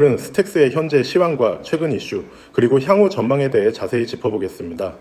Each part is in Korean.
오늘은 스택스의 현재 시황과 최근 이슈, 그리고 향후 전망에 대해 자세히 짚어보겠습니다.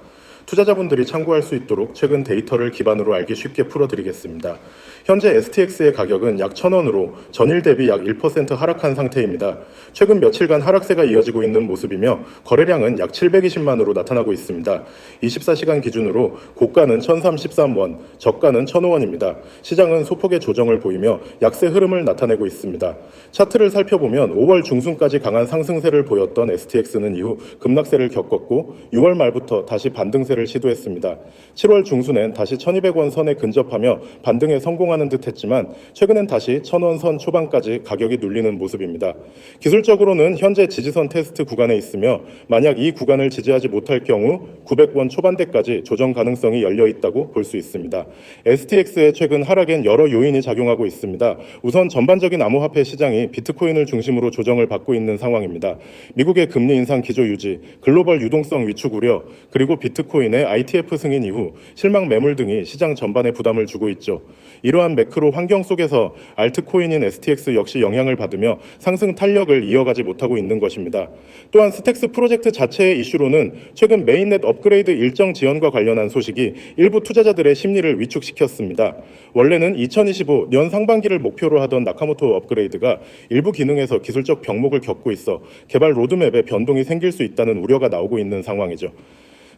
투자자분들이 참고할 수 있도록 최근 데이터를 기반으로 알기 쉽게 풀어드리겠습니다. 현재 STX의 가격은 약 1,000원으로 전일 대비 약 1% 하락한 상태입니다. 최근 며칠간 하락세가 이어지고 있는 모습이며 거래량은 약 720만으로 나타나고 있습니다. 24시간 기준으로 고가는 1,033원, 저가는 1,005원입니다. 시장은 소폭의 조정을 보이며 약세 흐름을 나타내고 있습니다. 차트를 살펴보면 5월 중순까지 강한 상승세를 보였던 STX는 이후 급락세를 겪었고 6월 말부터 다시 반등세를 시도했습니다. 7월 중순엔 다시 1,200원 선에 근접하며 반등에 성공하는 듯 했지만 최근엔 다시 1,000원 선 초반까지 가격이 눌리는 모습입니다. 기술적으로는 현재 지지선 테스트 구간에 있으며 만약 이 구간을 지지하지 못할 경우 900원 초반대까지 조정 가능성이 열려 있다고 볼 수 있습니다. STX의 최근 하락엔 여러 요인이 작용하고 있습니다. 우선 전반적인 암호화폐 시장이 비트코인을 중심으로 조정을 받고 있는 상황입니다. 미국의 금리 인상 기조 유지, 글로벌 유동성 위축 우려, 그리고 비트코인의 ITF 승인 이후 실망 매물 등이 시장 전반에 부담을 주고 있죠. 이러한 매크로 환경 속에서 알트코인인 STX 역시 영향을 받으며 상승 탄력을 이어가지 못하고 있는 것입니다. 또한 스택스 프로젝트 자체의 이슈로는 최근 메인넷 업그레이드 일정 지연과 관련한 소식이 일부 투자자들의 심리를 위축시켰습니다. 원래는 2025 년 상반기를 목표로 하던 나카모토 업그레이드가 일부 기능에서 기술적 병목을 겪고 있어 개발 로드맵에 변동이 생길 수 있다는 우려가 나오고 있는 상황이죠.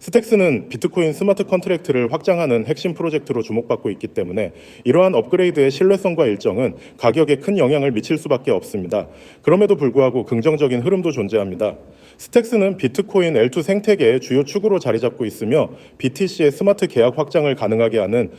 스택스는 비트코인 스마트 컨트랙트를 확장하는 핵심 프로젝트로 주목받고 있기 때문에 이러한 업그레이드의 신뢰성과 일정은 가격에 큰 영향을 미칠 수밖에 없습니다. 그럼에도 불구하고 긍정적인 흐름도 존재합니다. 스택스는 비트코인 L2 생태계의 주요 축으로 자리 잡고 있으며 BTC의 스마트 계약 확장을 가능하게 하는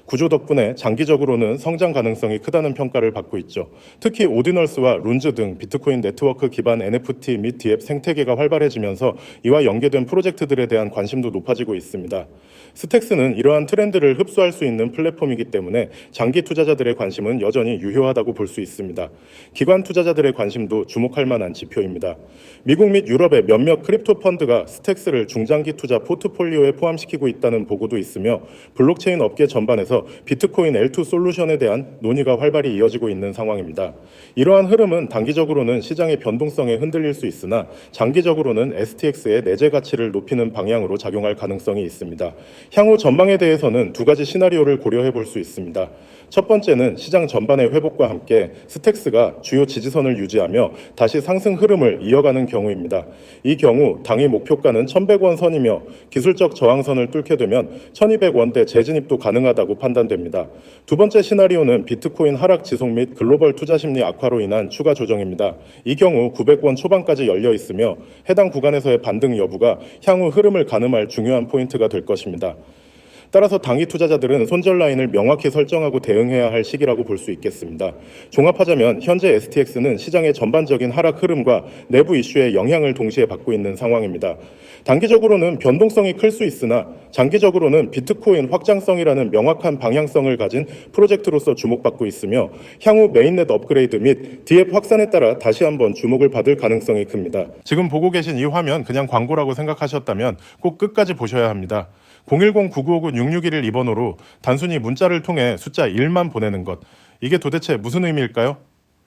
구조 덕분에 장기적으로는 성장 가능성이 크다는 평가를 받고 있죠. 특히 오디널스와 룬즈 등 비트코인 네트워크 기반 NFT 및 DApp 생태계가 활발해지면서 이와 연계된 프로젝트들에 대한 관심도 높아지고 있습니다. 스택스는 이러한 트렌드를 흡수할 수 있는 플랫폼이기 때문에 장기 투자자들의 관심은 여전히 유효하다고 볼 수 있습니다. 기관 투자자들의 관심도 주목할 만한 지표입니다. 미국 및 유럽의 몇몇 크립토 펀드가 스택스를 중장기 투자 포트폴리오에 포함시키고 있다는 보고도 있으며 블록체인 업계 전반에서 비트코인 L2 솔루션에 대한 논의가 활발히 이어지고 있는 상황입니다. 이러한 흐름은 단기적으로는 시장의 변동성에 흔들릴 수 있으나 장기적으로는 STX의 내재 가치를 높이는 방향으로 작용할 가능성이 있습니다. 향후 전망에 대해서는 두 가지 시나리오를 고려해 볼 수 있습니다. 첫 번째는 시장 전반의 회복과 함께 스택스가 주요 지지선을 유지하며 다시 상승 흐름을 이어가는 경우입니다. 이 경우 당일 목표가는 1,100원 선이며 기술적 저항선을 뚫게 되면 1,200원대 재진입도 가능하다고 판단됩니다. 두 번째 시나리오는 비트코인 하락 지속 및 글로벌 투자 심리 악화로 인한 추가 조정입니다. 이 경우 900원 초반까지 열려 있으며 해당 구간에서의 반등 여부가 향후 흐름을 가늠할 중요한 포인트가 될 것입니다. 따라서 당기 투자자들은 손절 라인을 명확히 설정하고 대응해야 할 시기라고 볼 수 있겠습니다. 종합하자면 현재 STX는 시장의 전반적인 하락 흐름과 내부 이슈의 영향을 동시에 받고 있는 상황입니다. 단기적으로는 변동성이 클 수 있으나 장기적으로는 비트코인 확장성이라는 명확한 방향성을 가진 프로젝트로서 주목받고 있으며 향후 메인넷 업그레이드 및 DApp 확산에 따라 다시 한번 주목을 받을 가능성이 큽니다. 지금 보고 계신 이 화면 그냥 광고라고 생각하셨다면 꼭 끝까지 보셔야 합니다. 010-9959-6611 2번호로 단순히 문자를 통해 숫자 1만 보내는 것. 이게 도대체 무슨 의미일까요?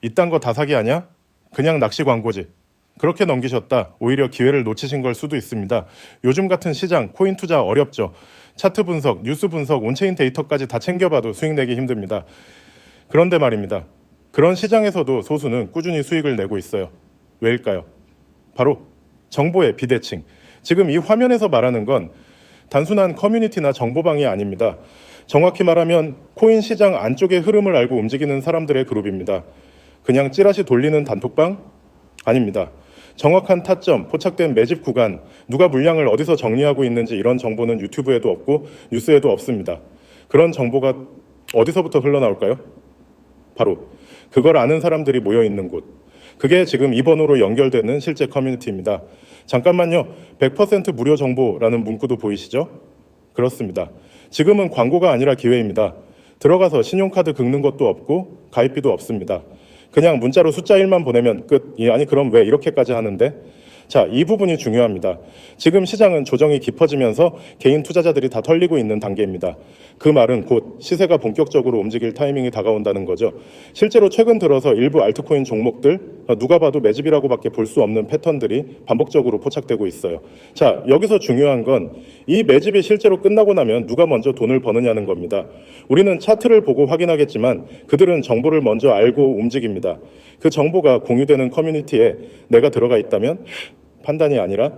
이딴 거 다 사기 아니야? 그냥 낚시 광고지. 그렇게 넘기셨다 오히려 기회를 놓치신 걸 수도 있습니다. 요즘 같은 시장, 코인 투자 어렵죠. 차트 분석, 뉴스 분석, 온체인 데이터까지 다 챙겨봐도 수익 내기 힘듭니다. 그런데 말입니다. 그런 시장에서도 소수는 꾸준히 수익을 내고 있어요. 왜일까요? 바로 정보의 비대칭. 지금 이 화면에서 말하는 건 단순한 커뮤니티나 정보방이 아닙니다. 정확히 말하면 코인 시장 안쪽의 흐름을 알고 움직이는 사람들의 그룹입니다. 그냥 찌라시 돌리는 단톡방? 아닙니다. 정확한 타점, 포착된 매집 구간, 누가 물량을 어디서 정리하고 있는지 이런 정보는 유튜브에도 없고 뉴스에도 없습니다. 그런 정보가 어디서부터 흘러나올까요? 바로 그걸 아는 사람들이 모여 있는 곳. 그게 지금 이 번호로 연결되는 실제 커뮤니티입니다. 잠깐만요. 100% 무료 정보라는 문구도 보이시죠? 그렇습니다. 지금은 광고가 아니라 기회입니다. 들어가서 신용카드 긁는 것도 없고 가입비도 없습니다. 그냥 문자로 숫자 1만 보내면 끝. 아니 그럼 왜 이렇게까지 하는데? 자, 이 부분이 중요합니다. 지금 시장은 조정이 깊어지면서 개인 투자자들이 다 털리고 있는 단계입니다. 그 말은 곧 시세가 본격적으로 움직일 타이밍이 다가온다는 거죠. 실제로 최근 들어서 일부 알트코인 종목들 누가 봐도 매집이라고밖에 볼 수 없는 패턴들이 반복적으로 포착되고 있어요. 자, 여기서 중요한 건 이 매집이 실제로 끝나고 나면 누가 먼저 돈을 버느냐는 겁니다. 우리는 차트를 보고 확인하겠지만 그들은 정보를 먼저 알고 움직입니다. 그 정보가 공유되는 커뮤니티에 내가 들어가 있다면 판단이 아니라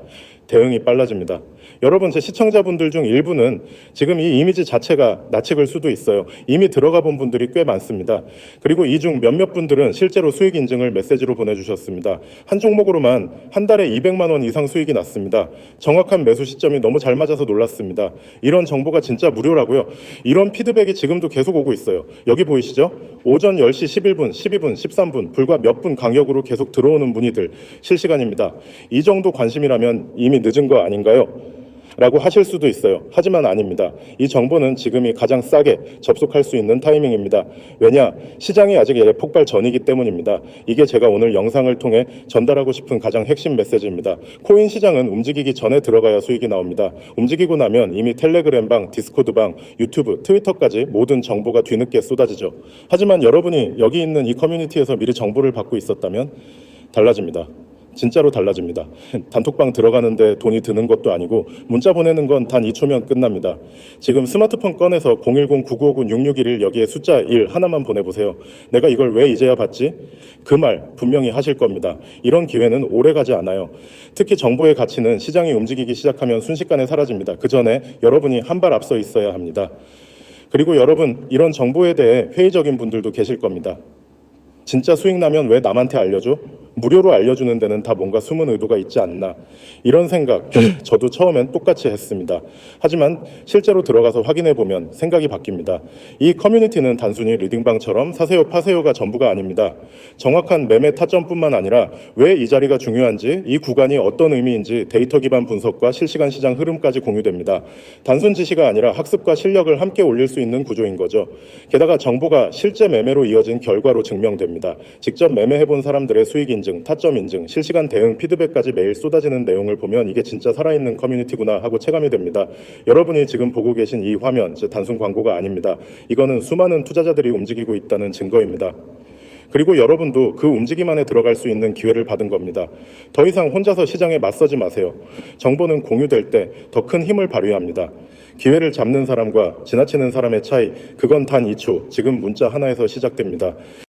대응이 빨라집니다. 여러분, 제 시청자분들 중 일부는 지금 이 이미지 자체가 낯익을 수도 있어요. 이미 들어가 본 분들이 꽤 많습니다. 그리고 이 중 몇몇 분들은 실제로 수익 인증을 메시지로 보내주셨습니다. 한 종목으로만 한 달에 200만 원 이상 수익이 났습니다. 정확한 매수 시점이 너무 잘 맞아서 놀랐습니다. 이런 정보가 진짜 무료라고요. 이런 피드백이 지금도 계속 오고 있어요. 여기 보이시죠? 오전 10시 11분, 12분, 13분, 불과 몇 분 간격으로 계속 들어오는 문의들 실시간입니다. 이 정도 관심이라면 이미 늦은 거 아닌가요? 라고 하실 수도 있어요. 하지만 아닙니다. 이 정보는 지금이 가장 싸게 접속할 수 있는 타이밍입니다. 왜냐? 시장이 아직 폭발 전이기 때문입니다. 이게 제가 오늘 영상을 통해 전달하고 싶은 가장 핵심 메시지입니다. 코인 시장은 움직이기 전에 들어가야 수익이 나옵니다. 움직이고 나면 이미 텔레그램방, 디스코드방, 유튜브, 트위터까지 모든 정보가 뒤늦게 쏟아지죠. 하지만 여러분이 여기 있는 이 커뮤니티에서 미리 정보를 받고 있었다면 달라집니다. 진짜로 달라집니다. 단톡방 들어가는데 돈이 드는 것도 아니고 문자 보내는 건 단 2초면 끝납니다. 지금 스마트폰 꺼내서 010-9959-6611 여기에 숫자 1 하나만 보내보세요. 내가 이걸 왜 이제야 봤지? 그 말 분명히 하실 겁니다. 이런 기회는 오래 가지 않아요. 특히 정보의 가치는 시장이 움직이기 시작하면 순식간에 사라집니다. 그 전에 여러분이 한 발 앞서 있어야 합니다. 그리고 여러분, 이런 정보에 대해 회의적인 분들도 계실 겁니다. 진짜 수익 나면 왜 남한테 알려줘? 무료로 알려주는 데는 다 뭔가 숨은 의도가 있지 않나. 이런 생각 저도 처음엔 똑같이 했습니다. 하지만 실제로 들어가서 확인해보면 생각이 바뀝니다. 이 커뮤니티는 단순히 리딩방처럼 사세요 파세요가 전부가 아닙니다. 정확한 매매 타점뿐만 아니라 왜 이 자리가 중요한지, 이 구간이 어떤 의미인지 데이터 기반 분석과 실시간 시장 흐름까지 공유됩니다. 단순 지시가 아니라 학습과 실력을 함께 올릴 수 있는 구조인 거죠. 게다가 정보가 실제 매매로 이어진 결과로 증명됩니다. 직접 매매해본 사람들의 수익 인증, 타점 인증, 실시간 대응 피드백까지 매일 쏟아지는 내용을 보면 이게 진짜 살아있는 커뮤니티구나 하고 체감이 됩니다. 여러분이 지금 보고 계신 이 화면, 단순 광고가 아닙니다. 이거는 수많은 투자자들이 움직이고 있다는 증거입니다. 그리고 여러분도 그 움직임 안에 들어갈 수 있는 기회를 받은 겁니다. 더 이상 혼자서 시장에 맞서지 마세요. 정보는 공유될 때 더 큰 힘을 발휘합니다. 기회를 잡는 사람과 지나치는 사람의 차이, 그건 단 2초, 지금 문자 하나에서 시작됩니다.